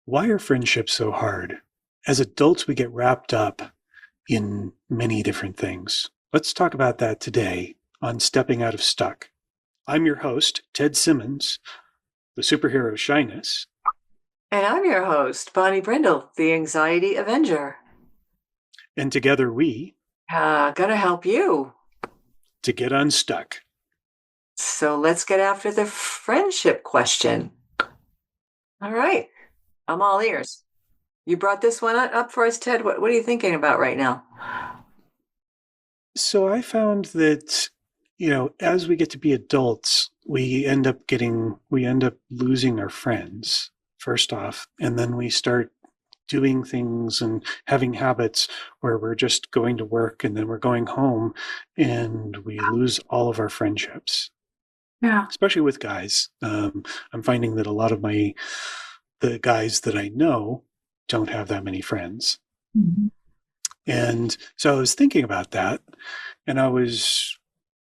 Why are friendships so hard? As adults, we get wrapped up in many different things. Let's talk about that today on Stepping Out of Stuck. I'm your host, Ted Simmons, the superhero Shyness. And I'm your host, Bonnie Brindle, the Anxiety Avenger. And together we Gonna help you. to get unstuck. So let's get after the friendship question. All right. I'm all ears. You brought this one up for us, Ted. What are you thinking about right now? So I found that, as we get to be adults, we end up losing our friends, first off, and then we start doing things and having habits where we're just going to work and then we're going home and we lose all of our friendships. Yeah. Especially with guys. I'm finding that a lot of the guys that I know don't have that many friends. Mm-hmm. And so I was thinking about that, and I was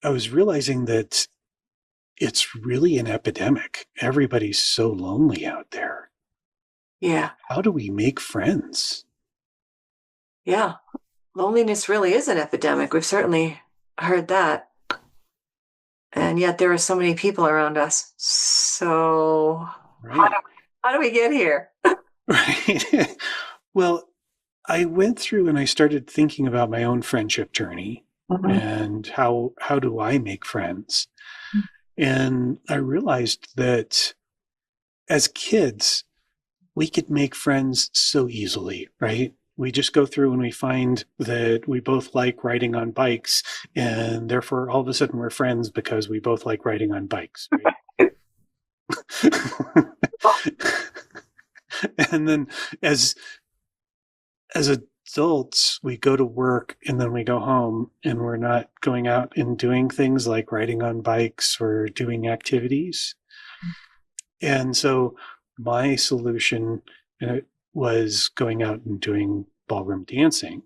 realizing that it's really an epidemic. Everybody's so lonely out there. Yeah. How do we make friends? Yeah. Loneliness really is an epidemic. We've certainly heard that. And yet there are so many people around us. So right. How do we get here? Right. Well, I went through and I started thinking about my own friendship journey and how do I make friends? And I realized that as kids, we could make friends so easily, right? We just go through and we find that we both like riding on bikes, and therefore all of a sudden we're friends because we both like riding on bikes. Right? And then as adults, we go to work and then we go home and we're not going out and doing things like riding on bikes or doing activities. And so my solution was going out and doing ballroom dancing.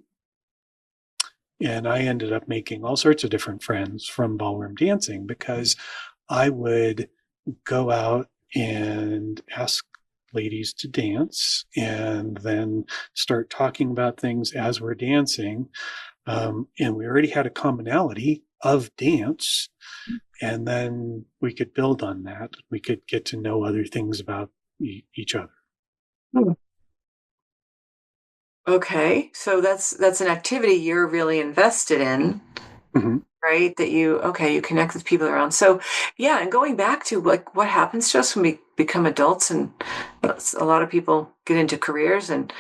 And I ended up making all sorts of different friends from ballroom dancing because I would go out and ask ladies to dance and then start talking about things as we're dancing. And we already had a commonality of dance. And then we could build on that. We could get to know other things about each other. Okay. So that's an activity you're really invested in. Mm-hmm. Right? That you connect with people around. So yeah, and going back to like what happens to us when we become adults, and a lot of people get into careers and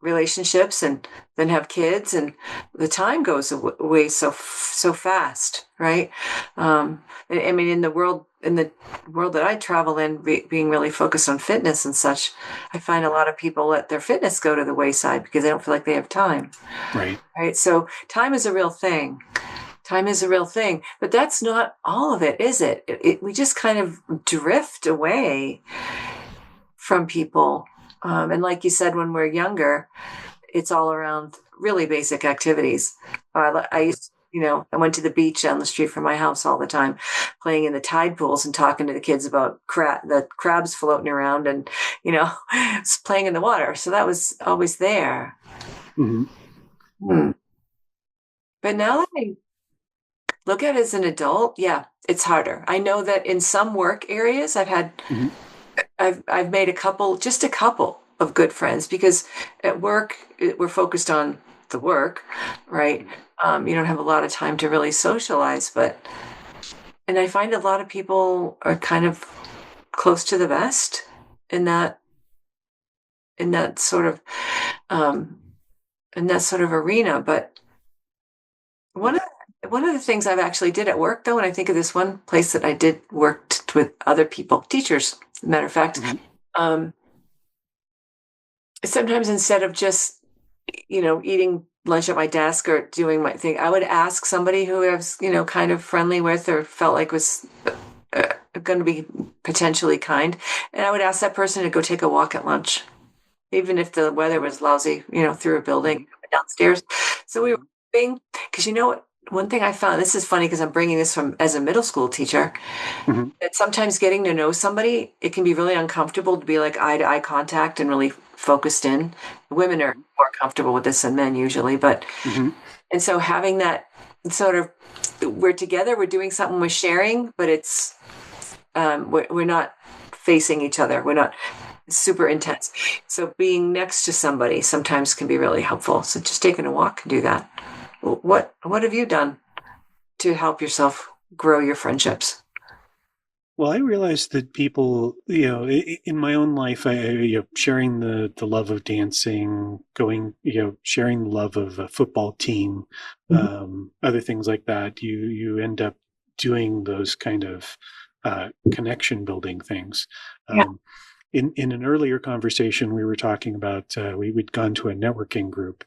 relationships and then have kids, and the time goes away so fast, right? I mean, in the world that I travel in, being really focused on fitness and such, I find a lot of people let their fitness go to the wayside because they don't feel like they have time. Right. So time is a real thing. Time is a real thing, but that's not all of it, is it? We just kind of drift away from people. And like you said, when we're younger, it's all around really basic activities. I used to, I went to the beach down the street from my house all the time, playing in the tide pools and talking to the kids about the crabs floating around and, playing in the water. So that was always there. Mm-hmm. But now that I look at it as an adult, yeah, it's harder. I know that in some work areas I've made a couple of good friends because at work we're focused on the work, right? You don't have a lot of time to really socialize, and I find a lot of people are kind of close to the best in that sort of arena. But one of the things I've actually did at work, though, and I think of this one place that I did worked with other people, teachers, as a matter of fact, sometimes instead of just, eating lunch at my desk or doing my thing, I would ask somebody who I was, kind of friendly with or felt like was going to be potentially kind. And I would ask that person to go take a walk at lunch, even if the weather was lousy, through a building downstairs. So we were moving, because one thing I found, this is funny because I'm bringing this from as a middle school teacher, that sometimes getting to know somebody, it can be really uncomfortable to be like eye to eye contact and really focused in. Women are more comfortable with this than men usually, but Mm-hmm. and so having that sort of, we're together, we're doing something, we're sharing, but it's we're not facing each other. We're not super intense. So being next to somebody sometimes can be really helpful. So just taking a walk can do that. What have you done to help yourself grow your friendships? Well, I realized that people, in my own life, sharing the love of dancing, going, sharing the love of a football team, other things like that. You end up doing those kind of connection building things. Yeah. In an earlier conversation, we were talking about we'd gone to a networking group,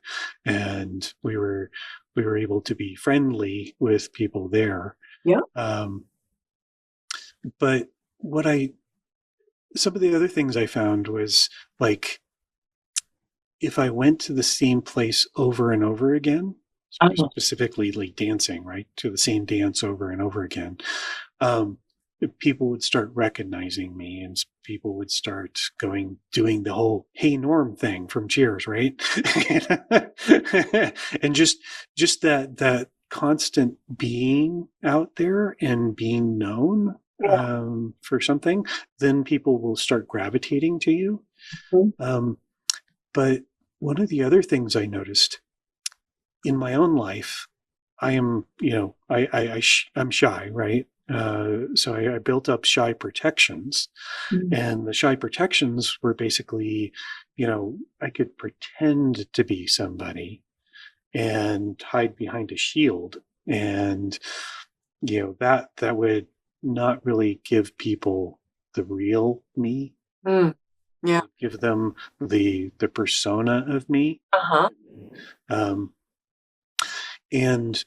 and we were able to be friendly with people there. Yeah. But some of the other things I found was like, if I went to the same place over and over again, Oh, specifically like dancing, right, to the same dance over and over again, um, people would start recognizing me, and people would start doing the whole "Hey Norm" thing from Cheers, right? And just that constant being out there and being known yeah. for something, then people will start gravitating to you. Mhm. But one of the other things I noticed in my own life, I am, I'm shy, right? So I built up shy protections, Mm. and the shy protections were basically, I could pretend to be somebody and hide behind a shield, and that would not really give people the real me. Mm. It Yeah. would give them the persona of me. Uh-huh. Um, and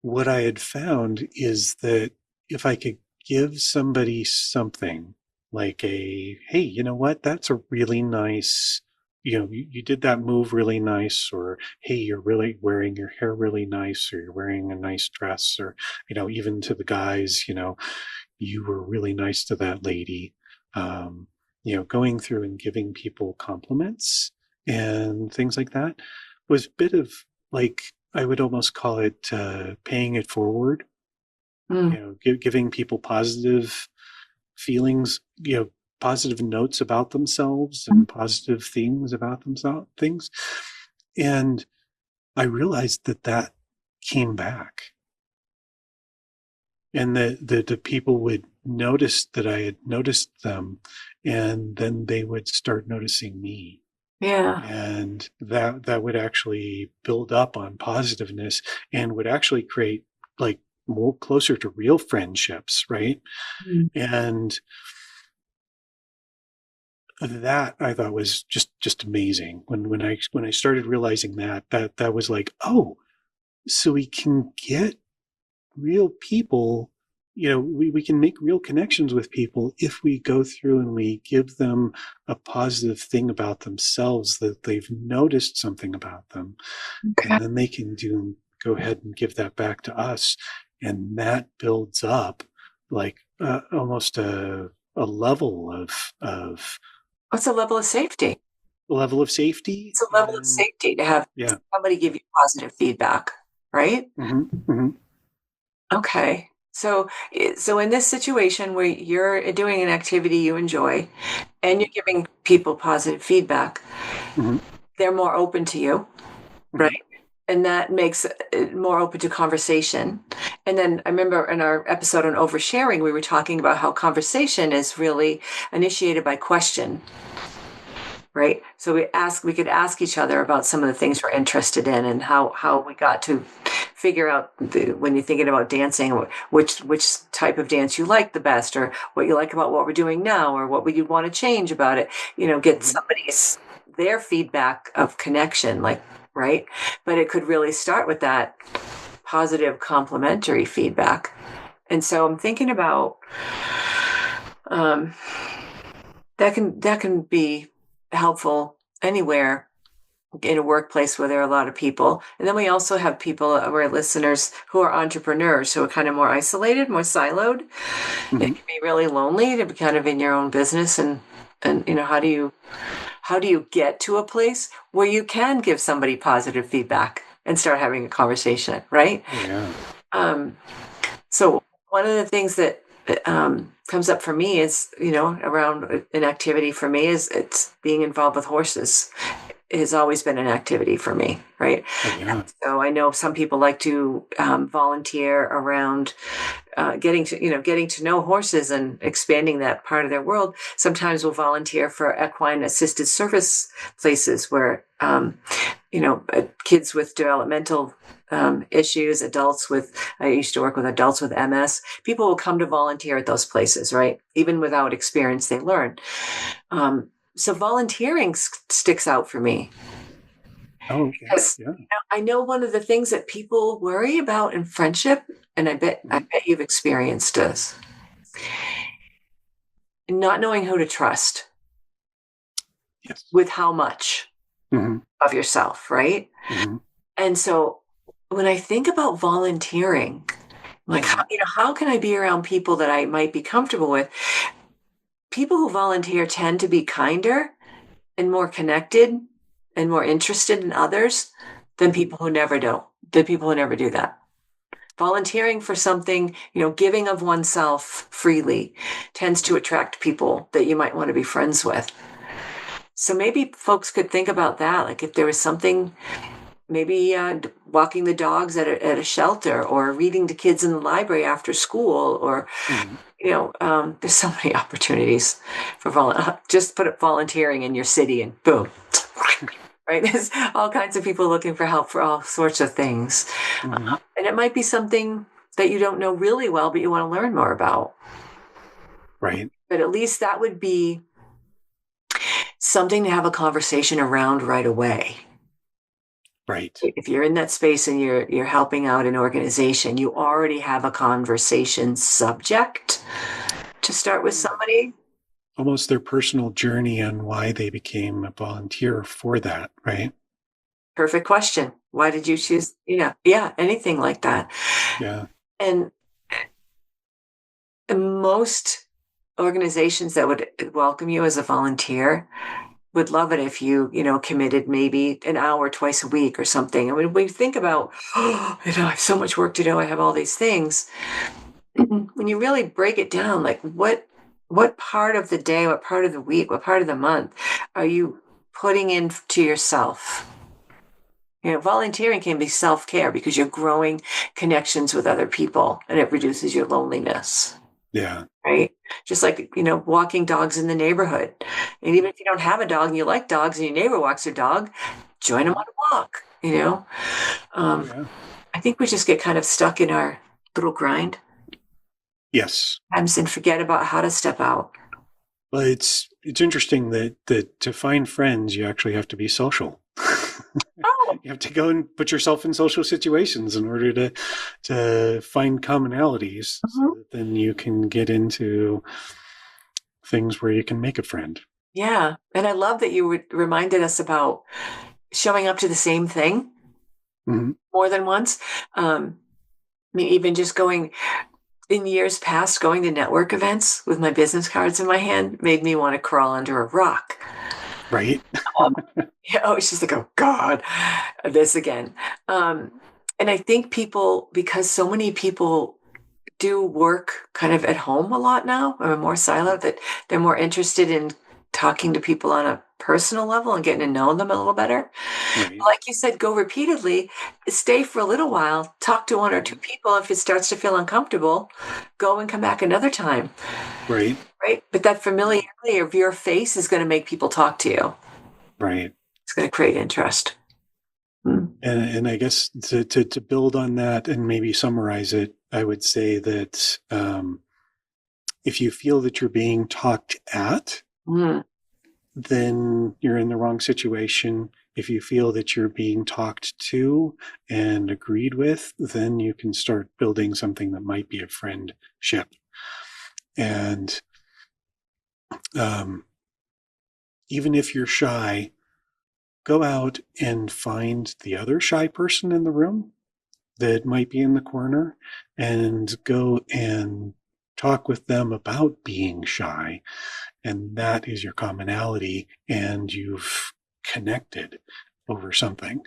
what I had found is that if I could give somebody something like hey, you know what? That's a really nice, you did that move really nice, or hey, you're really wearing your hair really nice, or you're wearing a nice dress, or, even to the guys, you were really nice to that lady. Going through and giving people compliments and things like that was a bit of like, I would almost call it paying it forward, Mm. giving people positive feelings, positive notes about themselves and positive things about themselves, things. And I realized that came back, and that the people would notice that I had noticed them, and then they would start noticing me. Yeah. And that would actually build up on positiveness and would actually create like more closer to real friendships, right? Mm. And that I thought was just amazing when I started realizing that was like, oh, so we can get real people, we can make real connections with people if we go through and we give them a positive thing about themselves, that they've noticed something about them, Okay. and then they can go ahead and give that back to us, and that builds up like almost a What's a level of safety? level of safety. It's a level of And safety to have yeah. somebody give you positive feedback, right? Hmm. Hmm. Okay. So in this situation where you're doing an activity you enjoy and you're giving people positive feedback, Hmm. they're more open to you, right? Hmm. And that makes it more open to conversation. And then I remember in our episode on oversharing, we were talking about how conversation is really initiated by question, right? So we could ask each other about some of the things we're interested in and how we got to figure out when you're thinking about dancing, which type of dance you like the best, or what you like about what we're doing now, or what would you want to change about it. Get Hmm. their feedback of connection, like, right? But it could really start with that positive complimentary feedback. And so I'm thinking about um, that can be helpful anywhere in a workplace where there are a lot of people. And then we also have people who are listeners who are entrepreneurs who are kind of more isolated, more siloed. It Hmm. can be really lonely to be kind of in your own business and And, how do you get to a place where you can give somebody positive feedback and start having a conversation, right? Oh, yeah. So one of the things that comes up for me is, around an activity for me is it's being involved with horses. It has always been an activity for me, right? Oh, yeah. So I know some people like to volunteer around getting to know horses and expanding that part of their world. Sometimes we'll volunteer for equine assisted service places where kids with developmental issues, I used to work with adults with MS. People will come to volunteer at those places, right? Even without experience, they learn. So volunteering sticks out for me. Oh, okay. Because Yeah. I know one of the things that people worry about in friendship, and I bet you've experienced this, not knowing who to trust Yes. with how much of yourself, right? And so when I think about volunteering, like how can I be around people that I might be comfortable with? People who volunteer tend to be kinder and more connected and more interested in others than people who never do that. Volunteering for something, giving of oneself freely tends to attract people that you might want to be friends with. So maybe folks could think about that. Like if there was something, maybe walking the dogs at a shelter, or reading to kids in the library after school, or, there's so many opportunities for just put up volunteering in your city and boom. Right? There's all kinds of people looking for help for all sorts of things. And it might be something that you don't know really well, but you want to learn more about. Right. But at least that would be something to have a conversation around right away. Right. If you're in that space and you're helping out an organization, you already have a conversation subject to start with somebody. Almost their personal journey on why they became a volunteer for that, right? Perfect question. Why did you choose? Yeah, anything like that. Yeah. And most organizations that would welcome you as a volunteer would love it if you, committed maybe an hour twice a week or something. And when we think about, I have so much work to do, I have all these things. When you really break it down, like what part of the day, what part of the week, what part of the month are you putting into yourself? Volunteering can be self-care because you're growing connections with other people and it reduces your loneliness. Yeah. Right? Just like, walking dogs in the neighborhood. And even if you don't have a dog and you like dogs and your neighbor walks a dog, join them on a walk, I think we just get kind of stuck in our little grind. Yes. And forget about how to step out. Well, it's interesting that to find friends, you actually have to be social. Oh. You have to go and put yourself in social situations in order to find commonalities. So that then you can get into things where you can make a friend. Yeah. And I love that you reminded us about showing up to the same thing more than once. Even just in years past, going to network events with my business cards in my hand made me want to crawl under a rock. Right. It's just like, oh God, this again. And I think because so many people do work kind of at home a lot now, or more siloed, that they're more interested in talking to people on a personal level and getting to know them a little better. Right. Like you said, go repeatedly, stay for a little while, talk to one or two people. If it starts to feel uncomfortable, go and come back another time. Right. Right. But that familiarity of your face is going to make people talk to you. Right. It's going to create interest. And I guess to build on that and maybe summarize it, I would say that if you feel that you're being talked at, then you're in the wrong situation. If you feel that you're being talked to and agreed with, then you can start building something that might be a friendship. And even if you're shy, go out and find the other shy person in the room that might be in the corner and go and talk with them about being shy and that is your commonality, and you've connected over something.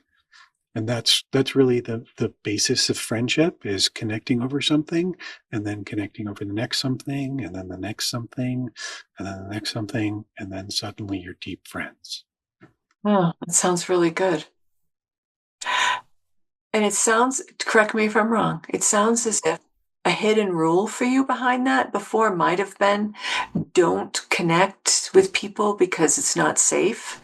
And that's really the basis of friendship, is connecting over something, and then connecting over the next something, and then the next something, and then the next something, and then suddenly you're deep friends. Oh, that sounds really good. And it sounds, correct me if I'm wrong, it sounds as if a hidden rule for you behind that before might have been, don't connect with people because it's not safe.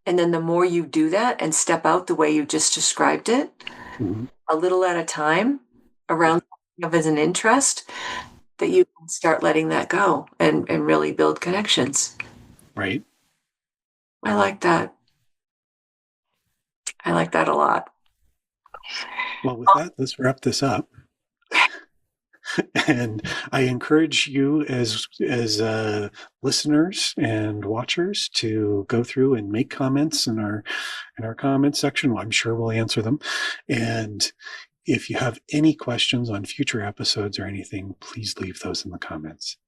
And then the more you do that and step out the way you just described it, Mm-hmm. a little at a time around of as an interest, that you can start letting that go and really build connections. Right. I like that. I like that a lot. Well, with that, let's wrap this up. And I encourage you as listeners and watchers to go through and make comments in our comment section. Well, I'm sure we'll answer them. And if you have any questions on future episodes or anything, please leave those in the comments.